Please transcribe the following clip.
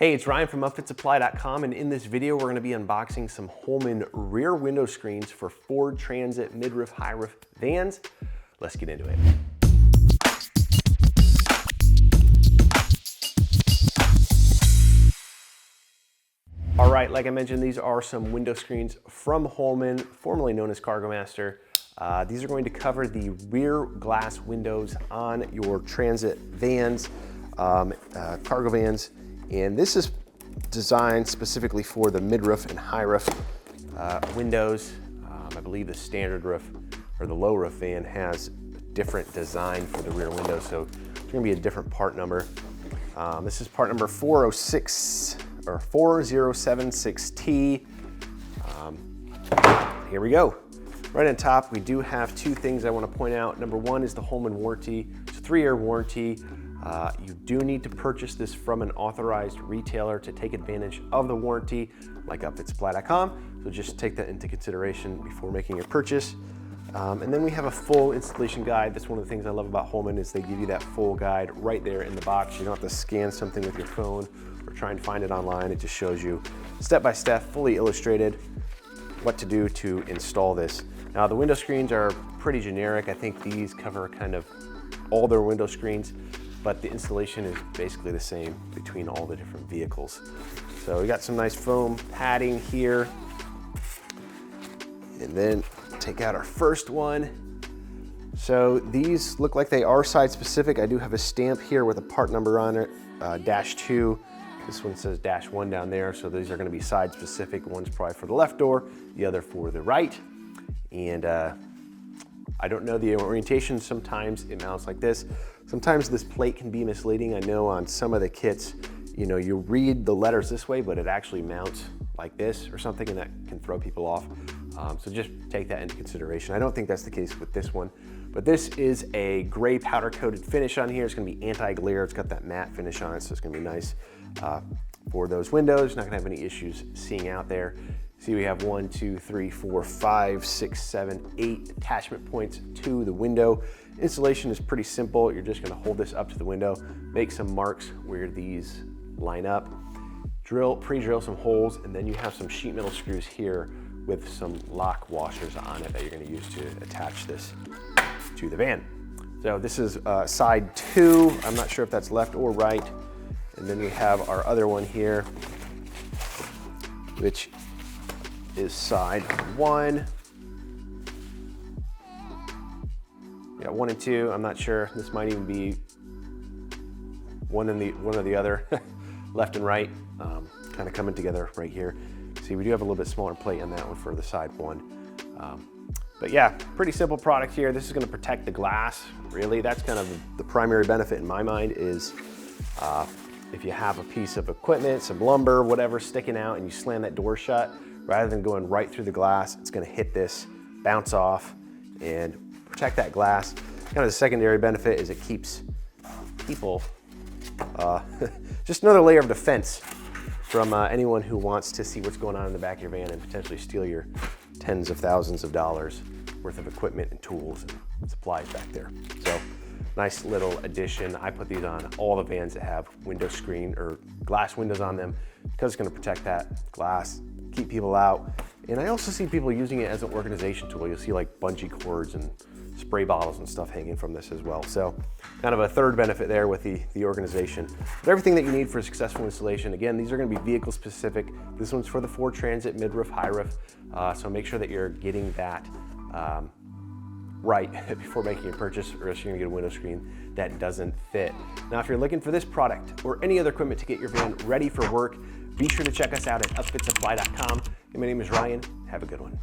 Hey, it's Ryan from upfitsupply.com, and in this video, we're gonna be unboxing some Holman rear window screens for Ford Transit mid-roof, high-roof vans. Let's get into it. All right, like I mentioned, these are some window screens from Holman, formerly known as Cargomaster. These are going to cover the rear glass windows on your transit vans, cargo vans. And this is designed specifically for the mid-roof and high-roof windows. I believe the standard roof or the low roof van has a different design for the rear window, so it's gonna be a different part number. This is part number 406 or 4076T. Here we go. Right on top, we do have two things I want to point out. Number one is the Holman warranty. It's a 3-year warranty. You do need to purchase this from an authorized retailer to take advantage of the warranty, like upfitsupply.com. So just take that into consideration before making your purchase. And then we have a full installation guide. That's one of the things I love about Holman is they give you that full guide right there in the box. You don't have to scan something with your phone or try and find it online. It just shows you step-by-step, fully illustrated, what to do to install this. Now the window screens are pretty generic. I think these cover kind of all their window screens, but the installation is basically the same between all the different vehicles. So we got some nice foam padding here. And then take out our first one. So these look like they are side specific. I do have a stamp here with a part number on it, -2. This one says -1 down there. So these are gonna be side specific. One's probably for the left door, the other for the right. And I don't know the orientation. Sometimes it mounts like this. Sometimes this plate can be misleading. I know on some of the kits, you know, you read the letters this way, but it actually mounts like this or something, and that can throw people off. So just take that into consideration. I don't think that's the case with this one, but this is a gray powder coated finish on here. It's gonna be anti-glare. It's got that matte finish on it, so it's gonna be nice for those windows. You're not gonna have any issues seeing out there. See, we have 1, 2, 3, 4, 5, 6, 7, 8 attachment points to the window. Installation is pretty simple. You're just gonna hold this up to the window, make some marks where these line up, pre-drill some holes, and then you have some sheet metal screws here with some lock washers on it that you're gonna use to attach this to the van. So this is side 2. I'm not sure if that's left or right. And then we have our other one here, which is side 1. Yeah, 1 and 2, I'm not sure. This might even be one or the other, left and right, kind of coming together right here. See, we do have a little bit smaller plate on that one for the side 1. But yeah, pretty simple product here. This is gonna protect the glass, really. That's kind of the primary benefit in my mind is if you have a piece of equipment, some lumber, whatever, sticking out and you slam that door shut, rather than going right through the glass, it's gonna hit this, bounce off, and protect that glass. Kind of the secondary benefit is it keeps people, just another layer of defense from anyone who wants to see what's going on in the back of your van and potentially steal your tens of thousands of dollars worth of equipment and tools and supplies back there. So nice little addition. I put these on all the vans that have window screen or glass windows on them because it's gonna protect that glass, keep people out. And I also see people using it as an organization tool. You'll see like bungee cords and spray bottles and stuff hanging from this as well. So kind of a third benefit there with the organization. But everything that you need for a successful installation. Again, these are gonna be vehicle specific. This one's for the Ford Transit, mid-roof, high-roof. So make sure that you're getting that right before making your purchase, or else you're gonna get a window screen that doesn't fit. Now, if you're looking for this product or any other equipment to get your van ready for work, be sure to check us out at upfitsupply.com. And my name is Ryan. Have a good one.